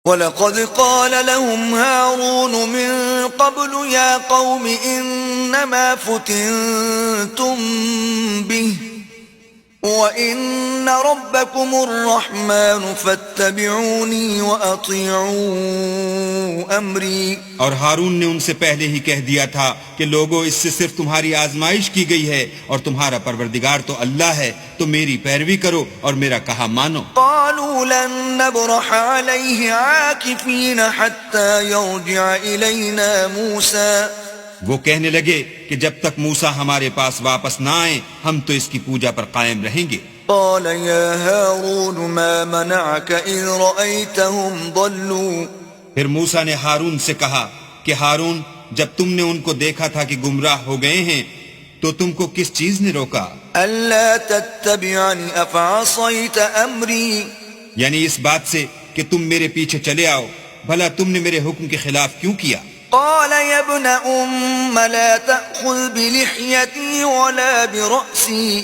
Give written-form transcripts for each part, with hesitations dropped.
وَلَقَدْ قَالَ لَهُمْ هَارُونُ مِن قَبْلُ يَا قَوْمِ إِنَّمَا فُتِنْتُمْ بِهِ وَإِنَّ رَبَّكُمُ الرَّحْمَنُ فَاتَّبِعُونِي وَأَطِيعُوا أَمْرِي۔ اور ہارون نے ان سے پہلے ہی کہہ دیا تھا کہ لوگوں اس سے صرف تمہاری آزمائش کی گئی ہے اور تمہارا پروردگار تو اللہ ہے، تو میری پیروی کرو اور میرا کہا مانو۔ قالوا لن نبرح عليه عاكفين حتى يرجع إلينا موسى۔ وہ کہنے لگے کہ جب تک موسیٰ ہمارے پاس واپس نہ آئیں ہم تو اس کی پوجا پر قائم رہیں گے۔ قال يا هارون ما منعك إذ رأيتهم ضلوا۔ پھر موسیٰ نے ہارون سے کہا کہ ہارون، جب تم نے ان کو دیکھا تھا کہ گمراہ ہو گئے ہیں تو تم کو کس چیز نے روکا؟ ألا تتبعني أفعصيت أمري۔ یعنی اس بات سے کہ تم میرے پیچھے چلے آؤ، بھلا تم نے میرے حکم کے خلاف کیوں کیا؟ قال يا ابن أم لا تأخذ بلحيتي ولا برأسي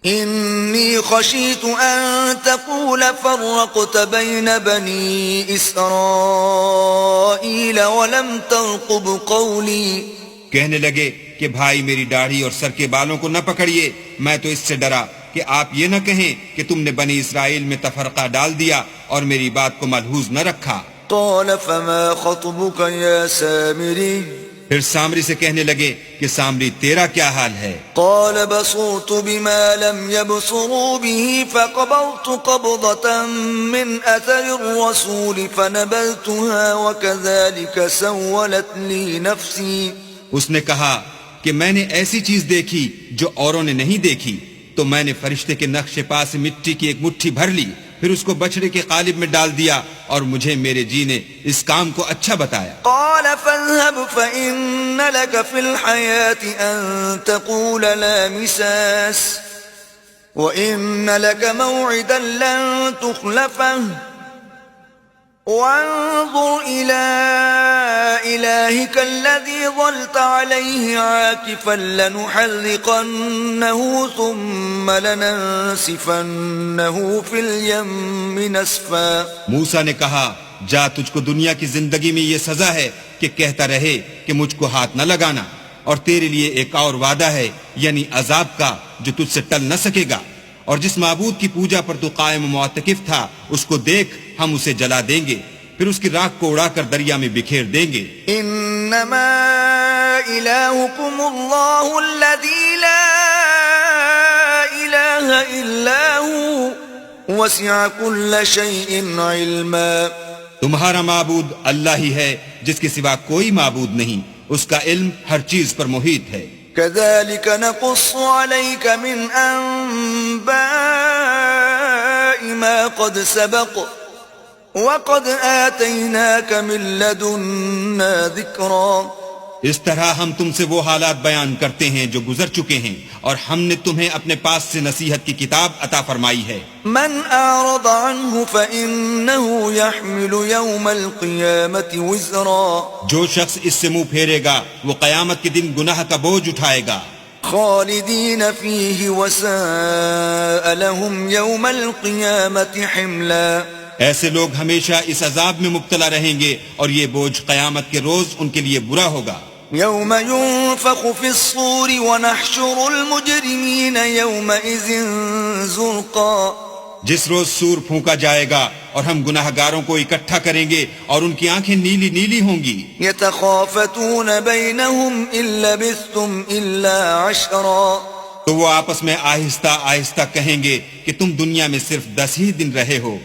إني خشيت أن تقول فرقت بين بني إسرائيل ولم ترقب قولي۔ کہنے لگے کہ بھائی میری داڑھی اور سر کے بالوں کو نہ پکڑیے، میں تو اس سے ڈرا کہ آپ یہ نہ کہیں کہ تم نے بنی اسرائیل میں تفرقہ ڈال دیا اور میری بات کو ملحوظ نہ رکھا۔ قال فما خطبك يا سامري۔ پھر سامری سے کہنے لگے کہ سامری تیرا کیا حال ہے؟ قال بصرت بما لم يبصروا به فقبضت قبضة من أثر الرسول فنبذتها وكذلك سولت لي نفسي۔ اس نے کہا کہ میں نے ایسی چیز دیکھی جو اوروں نے نہیں دیکھی، تو میں نے فرشتے کے نقش پا سے مٹی کی ایک مٹھی بھر لی، پھر اس کو بچڑے کے قالب میں ڈال دیا اور مجھے میرے جی نے اس کام کو اچھا بتایا۔ قال فاذهب فإن لك في الحياة أن تقول لا مساس وإن لك موعدا لن تخلفه وانظر إلى إلهك الذي ظلت عليه عاكفا لنحرقنه ثم لننسفنه في اليم نسفا۔ موسیٰ نے کہا جا، تجھ کو دنیا کی زندگی میں یہ سزا ہے کہ کہتا رہے کہ مجھ کو ہاتھ نہ لگانا، اور تیرے لیے ایک اور وعدہ ہے یعنی عذاب کا جو تجھ سے ٹل نہ سکے گا، اور جس معبود کی پوجا پر تو قائم و معتکف تھا اس کو دیکھ، ہم اسے جلا دیں گے، پھر اس کی راکھ کو اڑا کر دریا میں بکھیر دیں گے۔ انما الہکم اللہ الذی لا الہ الا ہوا وسع کل شیء علما۔ تمہارا معبود اللہ ہی ہے جس کے سوا کوئی معبود نہیں، اس کا علم ہر چیز پر محیط ہے۔ كذلك نقص عليك من أنباء ما قد سبق وقد آتيناك من لدنا ذكرا۔ اس طرح ہم تم سے وہ حالات بیان کرتے ہیں جو گزر چکے ہیں، اور ہم نے تمہیں اپنے پاس سے نصیحت کی کتاب عطا فرمائی ہے۔ من أعرض عنه فإنه يحمل يوم القيامة وزرا۔ جو شخص اس سے منہ پھیرے گا وہ قیامت کے دن گناہ کا بوجھ اٹھائے گا۔ خالدين فيه وساء لهم يوم القيامة حملا۔ ایسے لوگ ہمیشہ اس عذاب میں مبتلا رہیں گے اور یہ بوجھ قیامت کے روز ان کے لیے برا ہوگا۔ يوم ينفخ في الصور ونحشر المجرمين يومئذ زرقا۔ جس روز سور پھونکا جائے گا اور ہم گناہ گاروں کو اکٹھا کریں گے اور ان کی آنکھیں نیلی نیلی ہوں گی۔ يتخافتون بينهم إن لبثتم إلا عشرا۔ تو وہ آپس میں آہستہ آہستہ کہیں گے کہ تم دنیا میں صرف 10 ہی دن رہے ہو۔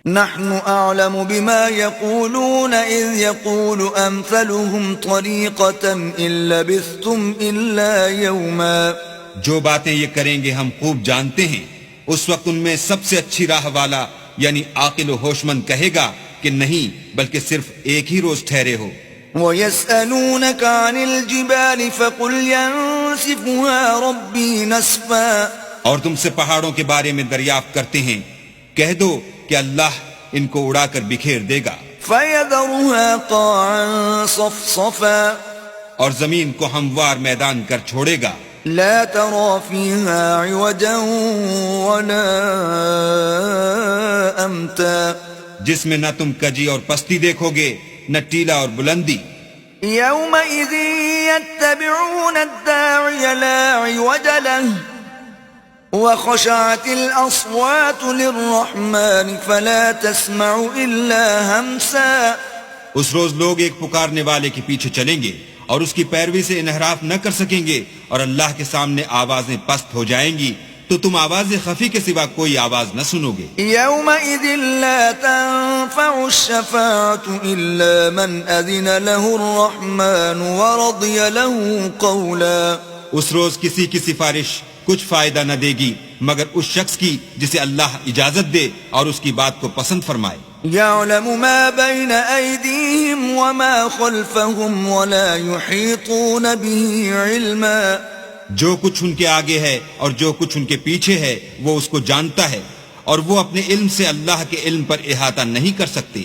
نحن أعلم بما يقولون إذ يقول أمثلهم طريقة إن لبثتم إلا يوما۔ جو باتیں یہ کریں گے ہم خوب جانتے ہیں، اس وقت ان میں سب سے اچھی راہ والا یعنی عاقل و ہوش مند کہے گا کہ نہیں بلکہ صرف ایک ہی روز ٹھہرے ہو۔ وَيَسْأَلُونَكَ عَنِ الْجِبَالِ فَقُلْ يَنسِفُهَا رَبِّي نَسْفًا۔ اور تم سے پہاڑوں کے بارے میں دریافت کرتے ہیں، کہہ دو کہ اللہ ان کو اڑا کر بکھیر دے گا۔ فَيَذَرُهَا قَاعًا صَفْصَفًا۔ اور زمین کو ہموار میدان کر چھوڑے گا۔ لا ترى فيها عوجا ولا أمتا۔ جس میں نہ تم کجی اور پستی دیکھو گے نہ ٹیلا اور بلندی. يومئذ يتبعون الداعي لا عوج له وخشعت الأصوات للرحمن فلا تسمع إلا همسا. اس روز لوگ ایک پکارنے والے کے پیچھے چلیں گے اور اس کی پیروی سے انحراف نہ کر سکیں گے، اور اللہ کے سامنے آوازیں پست ہو جائیں گی تو تم آواز خفی کے سوا کوئی آواز نہ سنو گے. يومئذ لا تنفع الشفاعة إلا من أذن له الرحمن ورضي له قولا. اس روز کسی کی سفارش کچھ فائدہ نہ دے گی مگر اس شخص کی جسے اللہ اجازت دے اور اس کی بات کو پسند فرمائے. يعلم ما بين أيديهم وما خلفهم ولا يحيطون به علما. جو کچھ ان کے آگے ہے اور جو کچھ ان کے پیچھے ہے وہ اس کو جانتا ہے، اور وہ اپنے علم سے اللہ کے علم پر احاطہ نہیں کر سکتے.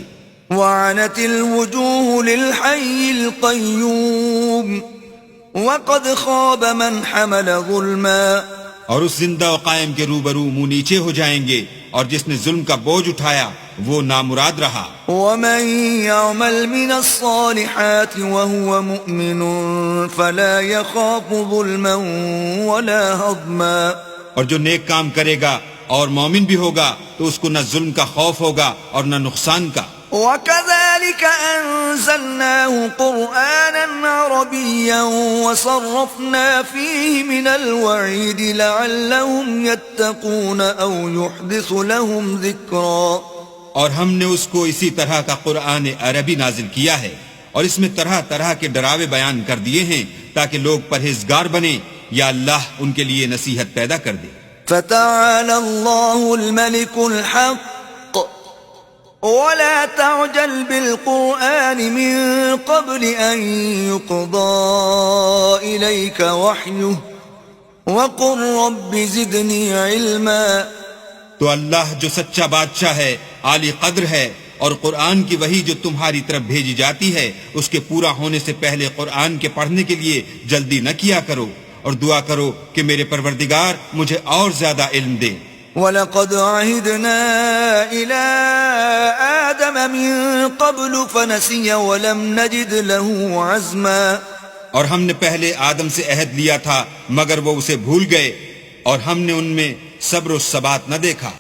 وعنت الوجوه للحي القيوم وقد خاب من حمل ظلما. اور اس زندہ و قائم کے روبرو منہ نیچے ہو جائیں گے، اور جس نے ظلم کا بوجھ اٹھایا وہ نامراد رہا. ومن يعمل من الصالحات وهو مؤمن فلا يخاف ظلما ولا هضما. اور جو نیک کام کرے گا اور مومن بھی ہوگا تو اس کو نہ ظلم کا خوف ہوگا اور نہ نقصان کا. وكذلك أنزلناه قرآنا عربيا وصرفنا فيه من الوعيد لعلهم يتقون أو يحدث لهم ذكرا. اور ہم نے اس کو اسی طرح کا قرآن عربی نازل کیا ہے اور اس میں طرح طرح کے ڈراوے بیان کر دیے ہیں تاکہ لوگ پرہیزگار بنیں یا اللہ ان کے لیے نصیحت پیدا کر دے. فتعالى الله الملك الحق ولا تعجل بالقرآن من قبل أن يقضى إليك وحيه وقل رب زدني علما. تو اللہ جو سچا بادشاہ ہے، عالی قدر ہے، اور قرآن کی وحی جو تمہاری طرف بھیجی جاتی ہے اس کے پورا ہونے سے پہلے قرآن کے پڑھنے کے لیے جلدی نہ کیا کرو، اور دعا کرو کہ میرے پروردگار مجھے اور زیادہ علم دے. وَلَقَدْ عَهِدْنَا إِلَىٰ آدَمَ مِن قَبْلُ فَنَسِيَ وَلَمْ نَجِدْ لَهُ عَزْمًا. اور ہم نے پہلے آدم سے عہد لیا تھا مگر وہ اسے بھول گئے، اور ہم نے ان میں صبر و ثبات نہ دیکھا.